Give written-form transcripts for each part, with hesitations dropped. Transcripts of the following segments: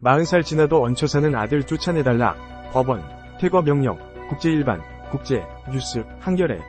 40살 지나도 얹혀 사는 아들 쫓아내달라. 법원, 퇴거 명령, 국제일반, 국제, 뉴스, 한겨레.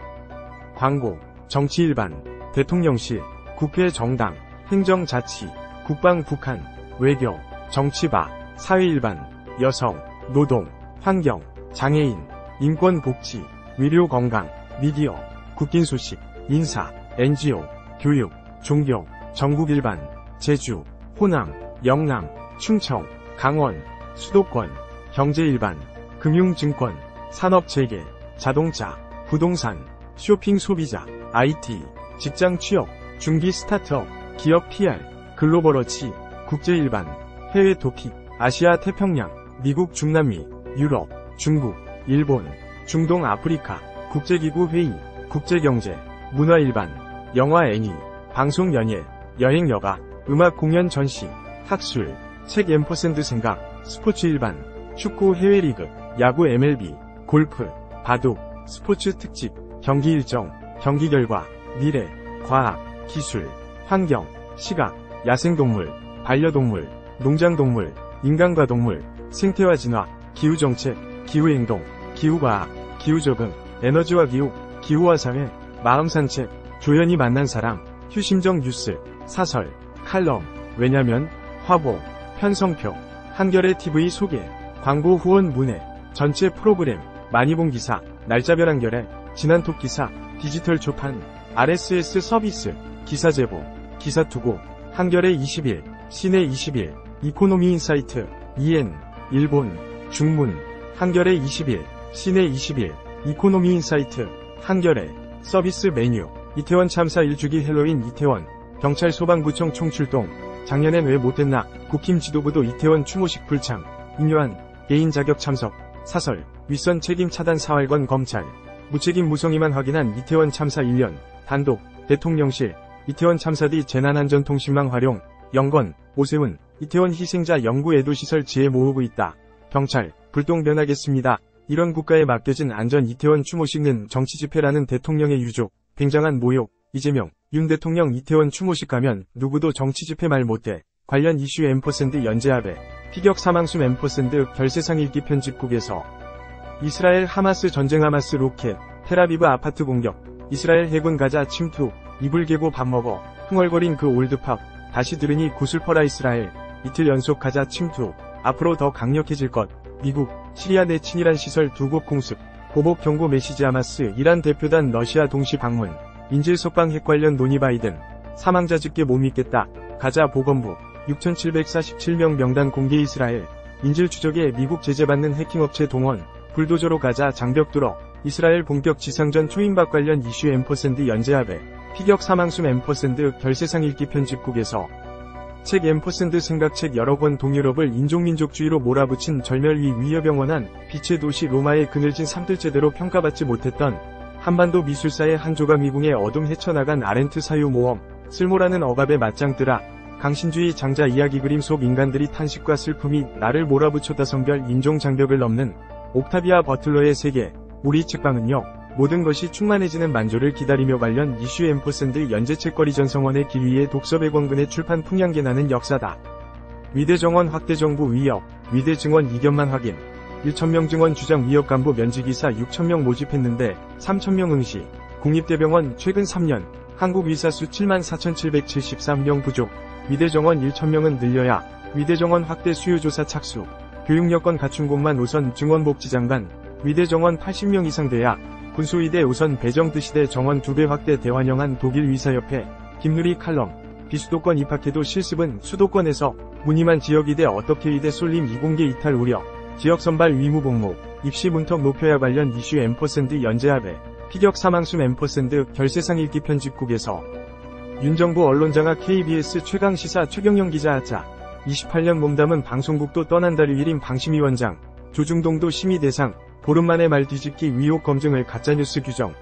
광고, 정치일반, 대통령실, 국회 정당, 행정자치, 국방 북한, 외교, 정치바, 사회일반, 여성, 노동, 환경, 장애인, 인권복지, 의료건강, 미디어, 국긴 소식, 인사, NGO, 교육, 종교, 전국일반, 제주, 호남, 영남, 충청, 강원, 수도권, 경제일반, 금융증권, 산업재계, 자동차, 부동산, 쇼핑 소비자, IT, 직장 취업, 중기 스타트업, 기업 PR, 글로벌어치, 국제일반, 해외 토픽, 아시아 태평양, 미국 중남미, 유럽, 중국, 일본, 중동 아프리카, 국제기구 회의, 국제경제, 문화일반, 영화 애니, 방송 연예, 여행 여가, 음악 공연 전시, 학술, 책 앰퍼샌드 생각, 스포츠 일반, 축구 해외리그, 야구 MLB, 골프, 바둑, 스포츠 특집, 경기 일정, 경기 결과, 미래, 과학, 기술, 환경, 시각, 야생동물, 반려동물, 농장동물, 인간과 동물, 생태와 진화, 기후정책, 기후행동, 기후과학, 기후적응, 에너지와 기후, 기후와 사회, 마음산책, 조연이 만난 사람, 휴심정 뉴스, 사설, 칼럼, 왜냐면, 화보, 편성표, 한겨레 TV 소개, 광고 후원 문의, 전체 프로그램, 많이 본 기사, 날짜별 한겨레, 지난톡 기사, 디지털 초판, RSS 서비스, 기사 제보, 기사 투고, 한겨레 20일, 시내 20일, 이코노미 인사이트, EN, 일본, 중문, 한겨레 20일, 시내 20일, 이코노미 인사이트, 한겨레, 서비스 메뉴, 이태원 참사 1주기 헬로윈 이태원, 경찰 소방부청 총출동, 작년엔 왜 못했나, 국힘 지도부도 이태원 추모식 불참, 인요한, 개인 자격 참석, 사설, 윗선 책임 차단 사활권 검찰, 무책임 무성의만 확인한 이태원 참사 1년, 단독, 대통령실, 이태원 참사 뒤 재난안전통신망 활용, 영건, 오세훈, 이태원 희생자 연구 애도시설 지혜 모으고 있다. 경찰, 불똥 변하겠습니다. 이런 국가에 맡겨진 안전 이태원 추모식은 정치집회라는 대통령의 유족, 굉장한 모욕, 이재명, 윤 대통령 이태원 추모식 가면 누구도 정치집회 말 못해. 관련 이슈 앰퍼샌드 연재합에, 피격 사망숨 앰퍼샌드 별세상 읽기 편집국에서 이스라엘 하마스 전쟁 하마스 로켓, 텔아비브 아파트 공격, 이스라엘 해군 가자 침투, 이불 개고 밥 먹어, 흥얼거린 그 올드팝, 다시 들으니 구슬퍼라 이스라엘, 이틀 연속 가자 침투, 앞으로 더 강력해질 것, 미국, 시리아 내 친이란 시설 2곳 공습, 보복 경고 메시지 하마스 이란 대표단 러시아 동시 방문, 인질 석방 핵 관련 논의 바이든, 사망자 집계 못 믿겠다, 가자 보건부, 6,747명 명단 공개 이스라엘, 인질 추적에 미국 제재받는 해킹업체 동원, 불도저로 가자 장벽 뚫어, 이스라엘 본격 지상전 초임박 관련 이슈 앰퍼샌드 연재합에, 피격 사망숨 앰퍼샌드 별세상 읽기 편집국에서 책 앰퍼샌드 생각책 여러 권 동유럽을 인종민족주의로 몰아붙인 절멸위 위협영원한 빛의 도시 로마의 그늘진 삶들 제대로 평가받지 못했던 한반도 미술사의 한 조각 미궁의 어둠 헤쳐나간 아렌트 사유 모험, 쓸모라는 억압의 맞짱뜨라, 강신주의 장자 이야기 그림 속 인간들이 탄식과 슬픔이 나를 몰아붙였다 성별 인종 장벽을 넘는 옥타비아 버틀러의 세계, 우리 책방은요, 모든 것이 충만해지는 만조를 기다리며 관련 이슈 앰퍼샌드 연재책거리 전성원의 길 위에 독서백원근의 출판 풍향계 나는 역사다. 위대정원 확대정부 위협, 위대증원 이견만 확인, 1,000명 증원 주장 위협 간부 면직이사 6,000명 모집했는데 3,000명 응시, 국립대병원 최근 3년, 한국 의사수 74,773명 부족, 위대정원 1,000명은 늘려야, 위대정원 확대 수요조사 착수, 교육여건 갖춘 곳만 우선 증원복지장관, 위대정원 80명 이상 돼야, 군수의대 우선 배정 드시대 정원 2배 확대 대환영한 독일 의사협회, 김누리 칼럼, 비수도권 입학해도 실습은 수도권에서, 무늬만 지역의대 어떻게 의대 쏠림 이공계 이탈 우려, 지역선발 위무복무, 입시 문턱 높여야 관련 이슈 앰퍼샌드 연재합에, 피격 사망숨 앰퍼샌드 별세상 읽기 편집국에서 윤정부 언론장악 KBS 최강시사 최경영 기자 하자, 28년 몸담은 방송국도 떠난다 류일임 방심위원장, 조중동도 심의 대상, 보름만에 말 뒤집기 의혹 검증을 가짜뉴스 규정,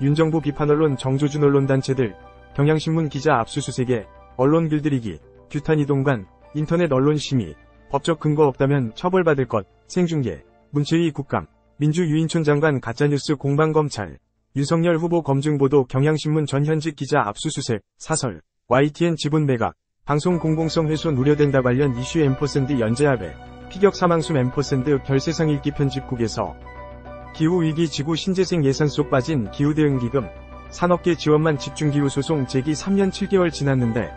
윤정부 비판 언론 정조준 언론단체들, 경향신문 기자 압수수색에, 언론 길들이기, 규탄 이동관, 인터넷 언론 심의, 법적 근거 없다면 처벌받을 것, 생중계, 문체위 국감, 민주유인촌 장관 가짜뉴스 공방검찰, 윤석열 후보 검증보도 경향신문 전 현직 기자 압수수색, 사설, YTN 지분 매각, 방송 공공성 훼손 우려된다 관련 이슈 앰퍼샌드 연재합의 피격 사망수 앰퍼샌드 별세상 읽기 편집국에서 기후위기 지구 신재생 예산 속 빠진 기후대응기금, 산업계 지원만 집중기후 소송 제기 3년 7개월 지났는데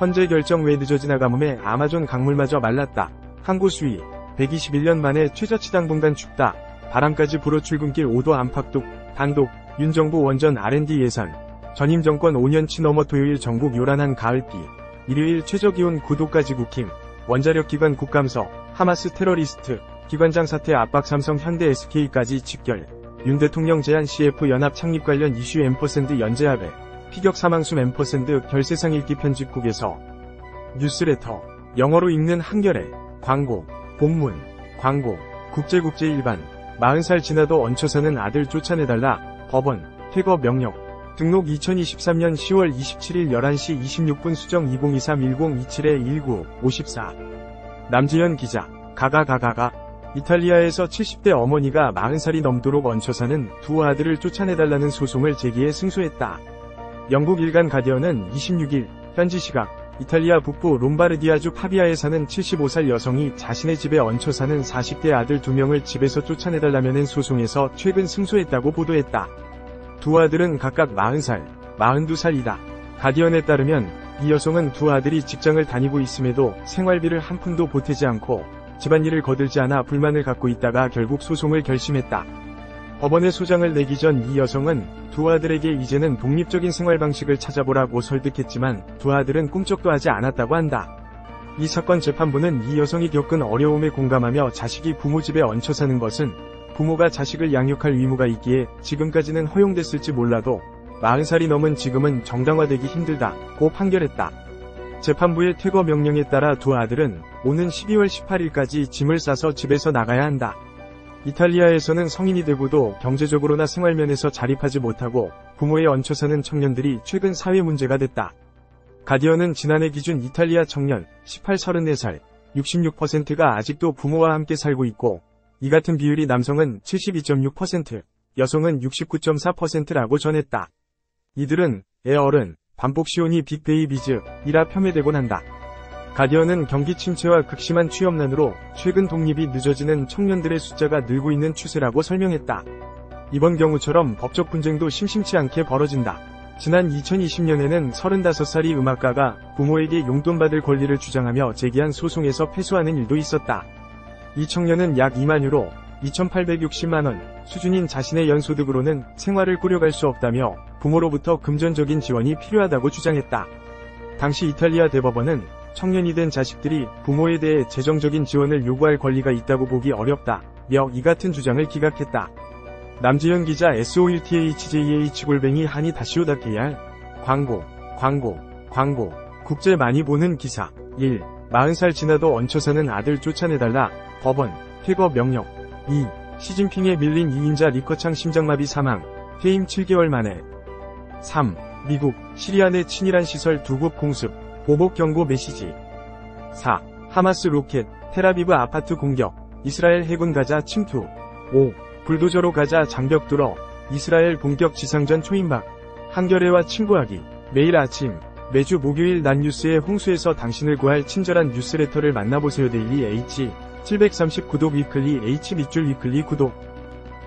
헌재 결정 왜 늦어지나 가뭄에 아마존 강물마저 말랐다. 항구 수위 121년 만에 최저치 당분간 춥다. 바람까지 불어 출근길 5도 안팎뚝 단독 윤정부 원전 R&D 예산 전임 정권 5년치 넘어 토요일 전국 요란한 가을비 일요일 최저기온 9도까지 국힘 원자력 기관 국감서 하마스 테러리스트 기관장 사태 압박 삼성 현대 SK까지 직결 윤 대통령 제안 CF 연합 창립 관련 이슈 앰퍼샌드 연재합의 피격 사망수 앰퍼샌드 별세상 읽기 편집국에서 뉴스레터 영어로 읽는 한겨레 광고 본문 광고 국제 일반 40살 지나도 얹혀 사는 아들 쫓아내달라 법원 퇴거 명령 등록 2023년 10월 27일 11시 26분 수정 2023-1027-19-54 남지현 기자 가가가가가 이탈리아에서 70대 어머니가 40살이 넘도록 얹혀 사는 두 아들을 쫓아내달라는 소송을 제기해 승소했다. 영국 일간 가디언은 26일 현지 시각 이탈리아 북부 롬바르디아주 파비아에 사는 75살 여성이 자신의 집에 얹혀 사는 40대 아들 2명을 집에서 쫓아내달라는 소송에서 최근 승소했다고 보도했다. 두 아들은 각각 40살, 42살이다. 가디언에 따르면 이 여성은 두 아들이 직장을 다니고 있음에도 생활비를 한 푼도 보태지 않고 집안일을 거들지 않아 불만을 갖고 있다가 결국 소송을 결심했다. 법원에 소장을 내기 전 이 여성은 두 아들에게 이제는 독립적인 생활 방식을 찾아보라고 설득했지만 두 아들은 꿈쩍도 하지 않았다고 한다. 이 사건 재판부는 이 여성이 겪은 어려움에 공감하며 자식이 부모 집에 얹혀 사는 것은 부모가 자식을 양육할 의무가 있기에 지금까지는 허용됐을지 몰라도 40살이 넘은 지금은 정당화되기 힘들다고 판결했다. 재판부의 퇴거 명령에 따라 두 아들은 오는 12월 18일까지 짐을 싸서 집에서 나가야 한다. 이탈리아에서는 성인이 되고도 경제적으로나 생활면에서 자립하지 못하고 부모에 얹혀 사는 청년들이 최근 사회 문제가 됐다. 가디언은 지난해 기준 이탈리아 청년 18-34살 66%가 아직도 부모와 함께 살고 있고 이 같은 비율이 남성은 72.6%, 여성은 69.4%라고 전했다. 이들은 애어른, 반복시온이 빅베이비즈이라 폄훼되곤 한다. 가디언은 경기 침체와 극심한 취업난으로 최근 독립이 늦어지는 청년들의 숫자가 늘고 있는 추세라고 설명했다. 이번 경우처럼 법적 분쟁도 심심치 않게 벌어진다. 지난 2020년에는 35살이 음악가가 부모에게 용돈 받을 권리를 주장하며 제기한 소송에서 패소하는 일도 있었다. 이 청년은 약 2만 유로, 2,860만원 수준인 자신의 연소득으로는 생활을 꾸려갈 수 없다며 부모로부터 금전적인 지원이 필요하다고 주장했다. 당시 이탈리아 대법원은 청년이 된 자식들이 부모에 대해 재정적인 지원을 요구할 권리가 있다고 보기 어렵다며 이 같은 주장을 기각했다. 남지현 기자 solthjah@hani-dacio.kr 광고 국제 많이 보는 기사 1. 40살 지나도 얹혀 사는 아들 쫓아내달라 법원 퇴거 명령 2. 시진핑에 밀린 2인자 리커창 심장마비 사망 퇴임 7개월 만에 3. 미국 시리아 내 친이란 시설 두국 공습 보복 경고 메시지 4. 하마스 로켓 텔아비브 아파트 공격 이스라엘 해군 가자 침투 5. 불도저로 가자 장벽 뚫어 이스라엘 본격 지상전 초임박 한겨레와 친구하기 매일 아침 매주 목요일 낮 뉴스의 홍수에서 당신을 구할 친절한 뉴스레터를 만나보세요. 데일리 H 730 구독 위클리 H 밑줄 위클리 구독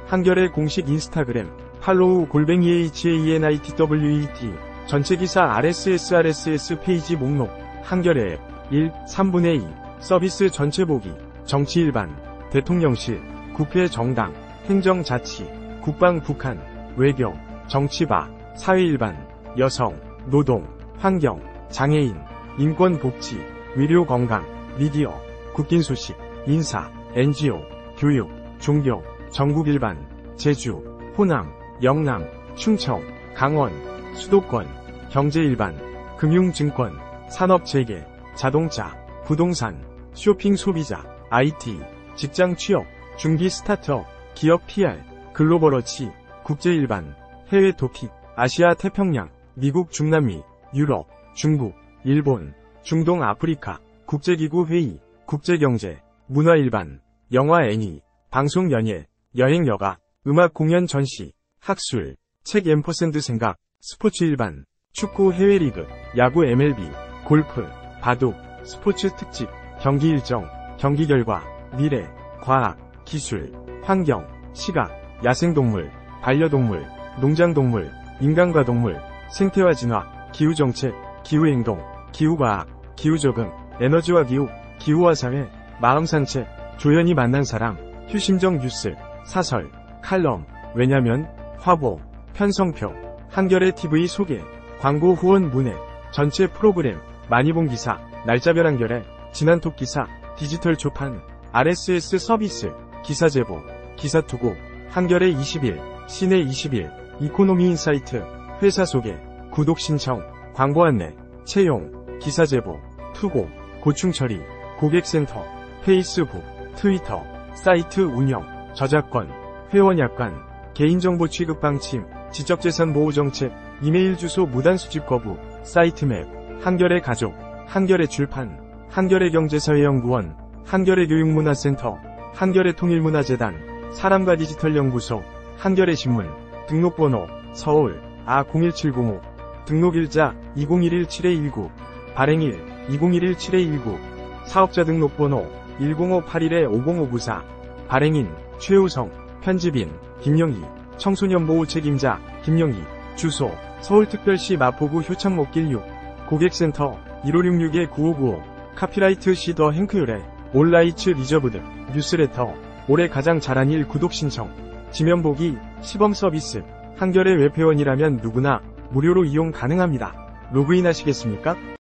한겨레 공식 인스타그램 팔로우 @hanitwet 전체 기사 RSS 페이지 목록 한겨레 앱 1. 3분의 2 서비스 전체 보기 정치 일반 대통령실 국회 정당 행정자치 국방 북한 외교 정치바 사회 일반 여성 노동 환경 장애인 인권 복지 의료 건강 미디어 국긴 소식 인사 NGO 교육 종교 전국 일반 제주 호남 영남 충청 강원 수도권 경제 일반 금융증권 산업재계 자동차 부동산 쇼핑 소비자 IT 직장 취업 중기 스타트업 기업 PR 글로벌어치 국제 일반 해외 토픽 아시아 태평양 미국 중남미 유럽 중국 일본 중동 아프리카 국제기구 회의 국제경제 문화 일반 영화 애니 방송 연예 여행 여가 음악 공연 전시 학술 책 앰퍼샌드 생각 스포츠 일반 축구 해외리그 야구 MLB 골프 바둑, 스포츠 특집, 경기 일정, 경기 결과, 미래, 과학, 기술, 환경, 시각, 야생동물, 반려동물, 농장동물, 인간과 동물, 생태와 진화, 기후정책, 기후행동, 기후과학, 기후적응, 에너지와 기후, 기후와 사회, 마음산책, 조연이 만난 사람, 휴심정 뉴스, 사설, 칼럼, 왜냐면, 화보, 편성표, 한겨레 TV 소개, 광고 후원 문의, 전체 프로그램, 많이 본 기사, 날짜별 한겨레, 지난톡 기사, 디지털 초판, RSS 서비스, 기사 제보, 기사 투고, 한겨레 21, 시내 21, 이코노미 인사이트, 회사 소개, 구독 신청, 광고 안내, 채용, 기사 제보, 투고, 고충 처리, 고객센터, 페이스북, 트위터, 사이트 운영, 저작권, 회원 약관, 개인정보 취급 방침, 지적재산 보호 정책, 이메일 주소 무단 수집 거부, 사이트 맵, 한겨레 가족, 한겨레 출판, 한겨레 경제사회연구원, 한겨레 교육문화센터, 한겨레 통일문화재단, 사람과 디지털 연구소, 한겨레 신문, 등록번호, 서울, 아01705, 등록일자, 2011-7219, 발행일, 2011-7219, 사업자 등록번호, 10581-50594, 발행인, 최우성, 편집인, 김영희, 청소년보호 책임자, 김영희, 주소, 서울특별시 마포구 효창목길 6, 고객센터, 1566-9595, 카피라이트 시더 행크요레, 올라이츠 리저브드, 뉴스레터, 올해 가장 잘한 일 구독 신청, 지면 보기, 시범 서비스, 한겨레 웹회원이라면 누구나 무료로 이용 가능합니다. 로그인 하시겠습니까?